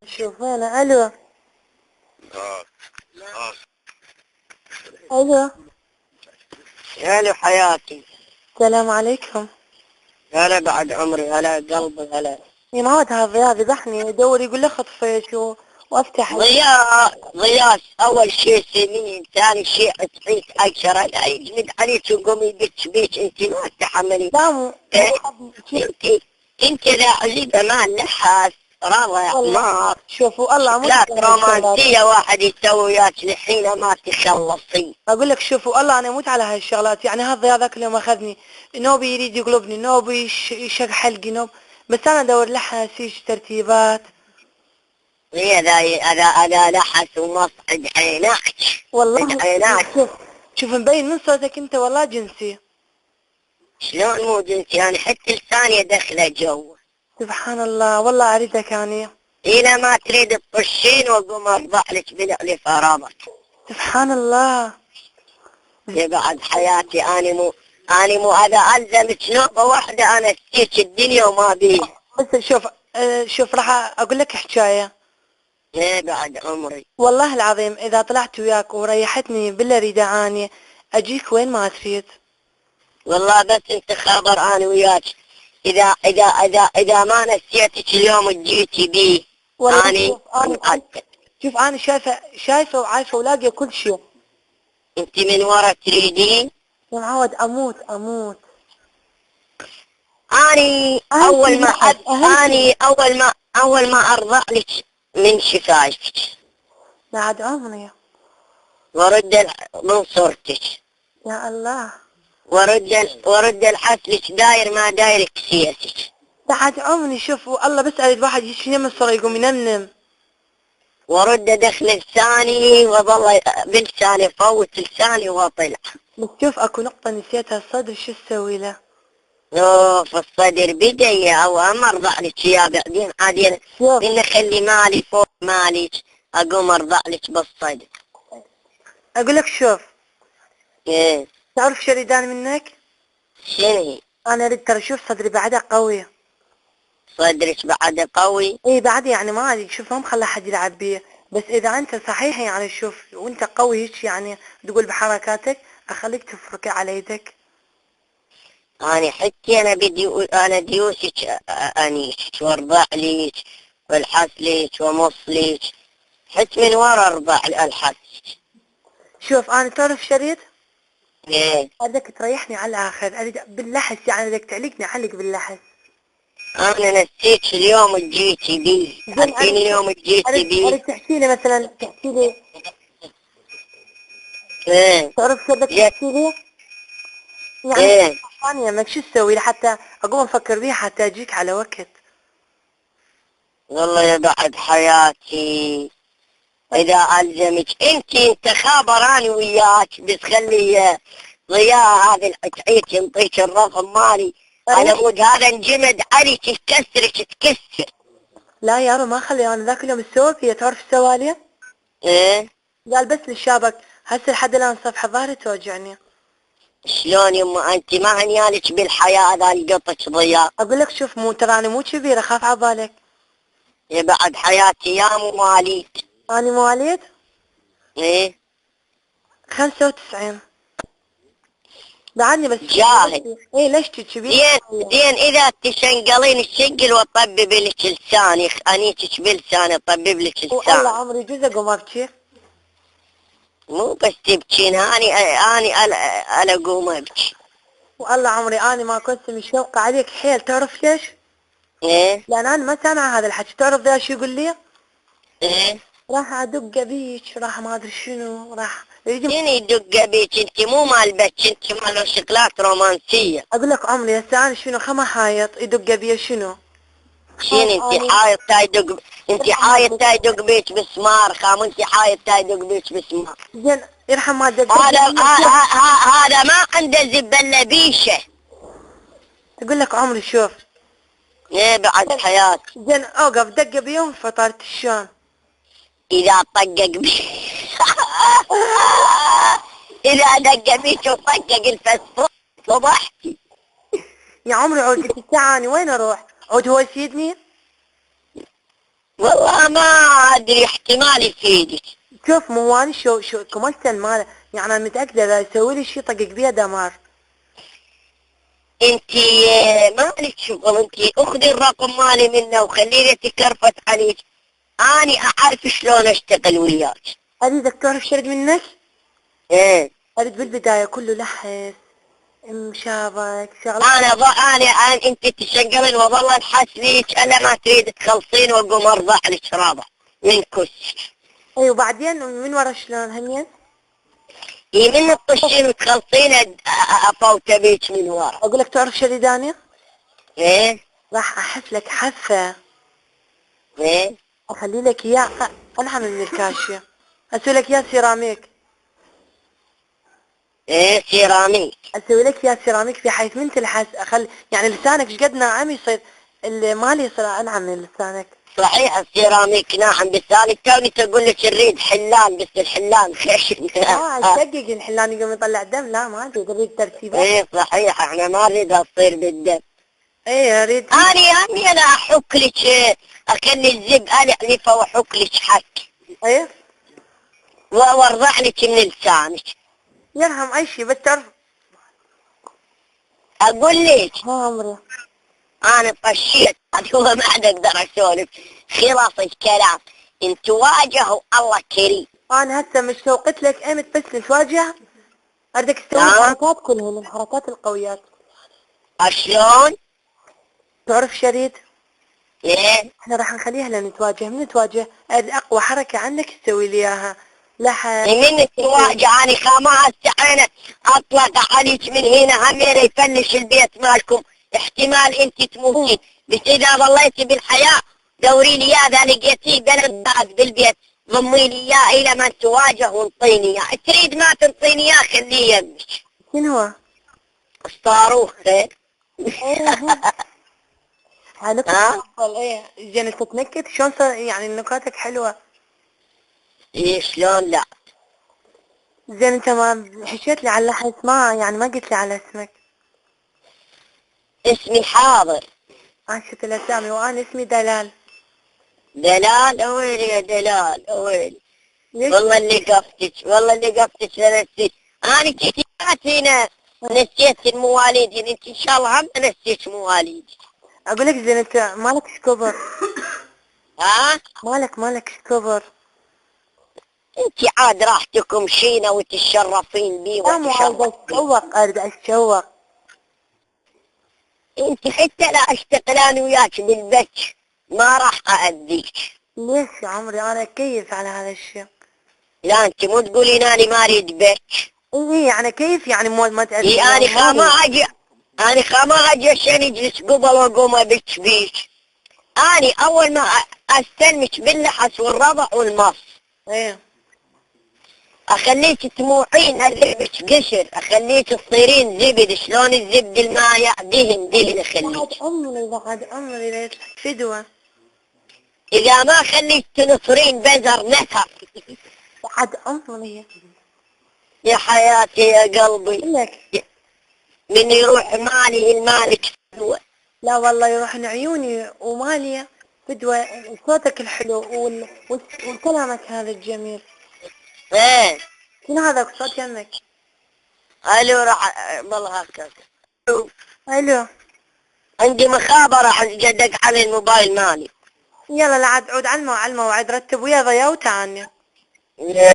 شوف انا الو اه اه الو. هلا حياتي. السلام عليكم. هلا بعد عمري، هلا قلبي، هلا. يا معود هذا ضياء ذبحني يدور يقول لي خطفك وافتح ضياء اول شيء سنين، ثاني شيء تعيش 10 لا يجلد عليك وقومي بيك بيك، انت ما تحملي. لا مو إيه؟ شوف انت لا عزيزة ما لحاس رضا يا والله حمار. شوفوا الله عمود لا رومانسية واحد يسوي وياك لحين ما تخلصي. اقول لك شوفوا الله انا اموت على هاي الشغلات. يعني هذا الضياء ذاك اليوم اخذني نوبي يريد يقلبني، نوبي يشق حلقي نوب، بس انا ادور لها سيج ترتيبات. هي هذا لحس ومصعد عيناك. والله عيناك. شوف مبين من صوتك انت والله جنسي. شلون مو جنسي؟ يعني حتى لساني دخله جو. سبحان الله والله اريدك اني. إذا ما تريد تطشين وقوم ارضع لك بلعلي فرامك. سبحان الله. بعد حياتي اني مو هذا الزمك نوبة واحدة انا نسيت الدنيا وما بيه. بس شوف شوف راح اقول لك حكايه. ايه بعد عمري. والله العظيم اذا طلعت وياك وريحتني بالله اريد اعاني اجيك وين ما تريد. والله بس انت خبر انا وياك، اذا ما نسيتك اليوم جيتي بيه. والله اني متأكد. شوف انا شايفه وعايشه ولاقيه كل شيء. انت من ورا تريدين. يا معود اموت. اني اول ما ارضع لك من شفايفك بعد عمري. من صورتك، يا الله. ورد الحسلك داير ما داير كسيتك. بعد عمري. شوف والله بس اريد واحد يشفي من الصغر يقوم ينمنم. ورد دخل لساني وظل بلساني فوت لساني وطلع. بس شوف اكو نقطة نسيتها، الصدر شو تسوي له؟ في الصدر بدي او ارضع لك يا بعدين عادي من خلي مالي فوق مالك اقوم ارضع لك بالصدر. اقول لك شوف. ايه تعرف شو اريد أنا منك؟ شنو؟ انا اريد ترى شوف صدري بعدها قوي. صدرك بعد قوي؟ اي بعد يعني ما ادري شوف ما مخلى حد يلعب بيه، بس اذا انت صحيح يعني شوف وانت قوي هيك يعني تقول بحركاتك اخليك تفرك على يدك. أنا حتى أنا ديوسك أنيسك وارضع ليك والحس ليك ومص ليك، حت من ورا ارضع الحس. شوف انا تعرف شريط؟ ايه اريدك تريحني على الاخر، اريد باللحس يعني اريدك تعلقني علق باللحس. أنا نسيت اليوم جيتي بي، عارفين اليوم جيتي بي. اريد تحكي لي مثلا تحكي لي. ايه تعرف شو بدك تحكي لي؟ يعني ايه ثانية ما شو تسوي لحتى اقوم افكر بيها حتى اجيك على وقت. والله يا بعد حياتي إذا ألزمك انت خابراني وياك بتخلي ضياء هذا العتعيت ينطيك الرقم مالي على مود هذا انجمد عليك تكسرك تكسر. لا يا رو ما خلي انا ذاك اليوم السوق هي تعرف سوى لي؟ ايه قال بس للشابك هسه لحد الان صفحة ظهري توجعني. شلون يما انت ما هنيالك بالحياة هذا القطش ضياء؟ اقول لك شوف مو ترى انا مو كبيرة خاف عبالك. يا بعد حياتي يا مواليد. انا مواليد ايه 95 بعدني بس جاهد. ايه ليش تشبي؟ زين اذا تشنقلين الشنقل وطبب لك لساني انيتك بلساني طبب لك والله لساني. عمري جوز اقوم ابكي. مو بس تبكين اني انا اقوم ابكي. والله عمري انا ما كنت مشوقة عليك حيل، تعرف ليش؟ ايه لان انا ما سامعة هذا الحكي. تعرف ذا شو يقول لي؟ ايه راح ادق بيك راح ما ادري شنو راح شنو يدق بيك؟ انت مو مال بك، انت مال شغلات رومانسية. اقول لك عمري هسه انا شنو خما حايط يدق بي شنو؟ شنو انت حايط تايدق؟ انت حايط تايدق بيك بسمار خام، انت حايط تايدق بيك بسمار. زين يرحم ما دق. هذا ما عنده زبلة بيشه. تقول لك عمري شوف. ايه بعد حياتي. زين اوقف دق بيوم فطرت شلون؟ اذا طقق بيك اذا دق بيك وطقق الفسفور صبحتي. يا عمري عود قلت تعاني وين اروح؟ عود هو يسيدني؟ والله ما ادري، احتمال يفيدك. شوف مو اني شو كمثل ماله، يعني انا متاكده اذا يسوي لي شيء طقق بيه دمار. انتي مالك شغل، انتي اخذي الرقم مالي منه وخليني تكرفت عليك. اني اعرف شلون اشتغل وياك. اريدك تعرف شرد منك. ايه اريد بالبدايه كله لحس مشابك شغله. انا انت تشقلين وظل الحس ليك الا ما تريد تخلصين واقوم ارضع لك رابع من كسك. اي وبعدين من ورا شلون هنين. من الطشين وتخلصين افوت بيك من ورا. اقول لك تعرف شريداني. ايه راح احف لك حفه. ايه اخلي لك اياه انعم من الكاشيه. اسوي لك اياه سيراميك. ايه سيراميك. اسوي لك اياه سيراميك بحيث من تلحس يعني لسانك ايش قد ناعم يصير المالي يصير انعم من لسانك. صحيح السيراميك ناعم، بس انا توني تقول لك نريد حلان، بس الحلان خشن. يشقق الحلان يقوم يطلع دم. لا ما اريد ترتيبات. ايه صحيح، احنا ما نريدها تصير بالدم. ايه اريد. انا احك لك، اخلي الزب انا الفه واحك لك حك ايه وارضع لك من لسانك. يرحم اي شيء بس تعرف. اقول لك ها عمري. انا طشيت هو ما عاد اقدر اسولف. خلاص الكلام، ان تواجهوا الله كريم. انا هسه مش شوقت لك امت بس نتواجه. اريدك تسوي نعم. الحركات كلهن الحركات القويات. شلون؟ تعرف شريد. ايه احنا راح نخليها لنتواجه. من نتواجه اريد اقوى حركة عنك تسوي لي اياها. لحن. من تواجه اني خامات انا اطلق عليك من هنا همير يفلش البيت مالكم. احتمال انت تموتي، بس اذا ظليتي بالحياة دوري لي اياه، اذا لقيتيه بلد بالبيت ضمي لي اياه الى ما تواجه وانطيني اياه. تريد ما تنطيني اياه خليه يمك. شنو هو؟ الصاروخ. هنكت ها؟ افضل. ايه جنة تتنكت شلون يعني نكاتك حلوة. ايه شلون لا. زين انت ما حكيت لي على لحن ما يعني ما قلت لي على اسمك. اسمي حاضر. عاشت الاسامي وانا اسمي دلال. دلال اويلي يا دلال اويلي. ليش؟ والله اللي قفتك، والله اللي قفتك لنسيت. انا كتيباتي نسيت المواليد، يعني انت ان شاء الله هم نسيت مواليدي. اقول لك زين انت مالك كبر. ها؟ مالك كبر. انت عاد راح تكمشينا وتشرفين بي لا مو عايزة اتشوق. اريد اتشوق. انت حتى لا اشتغل انا وياك بالبك ما راح اذيك. ليش يا عمري انا كيف على هذا الشيء. لا انت مو تقولين انا ما اريد بك. ايه يعني كيف يعني ما تأذي. انا خاما اجي عشان اجلس قبل واقوم ابك بيك. اني اول ما استلمك باللحس والرضع والمص ايه اخليك تموحين اذبك قشر، اخليك تصيرين زبد. شلون الزبد المايع دهن اخليك. بعد عمري لا يطلع فدوة. اذا ما خليك تنصرين بزر نثر. بعد عمري. يا حياتي يا قلبي. لك من يروح مالي المالك فدوة. لا والله يروحن عيوني ومالية فدوة. صوتك الحلو وكلامك هذا الجميل. ايه شنو هذا صوت يمك. الو راح والله هكذا. الو عندي مخابرة عن جدك على الموبايل مالي. يلا لا عاد عود على الموعد رتب ويا ضيا وتعني.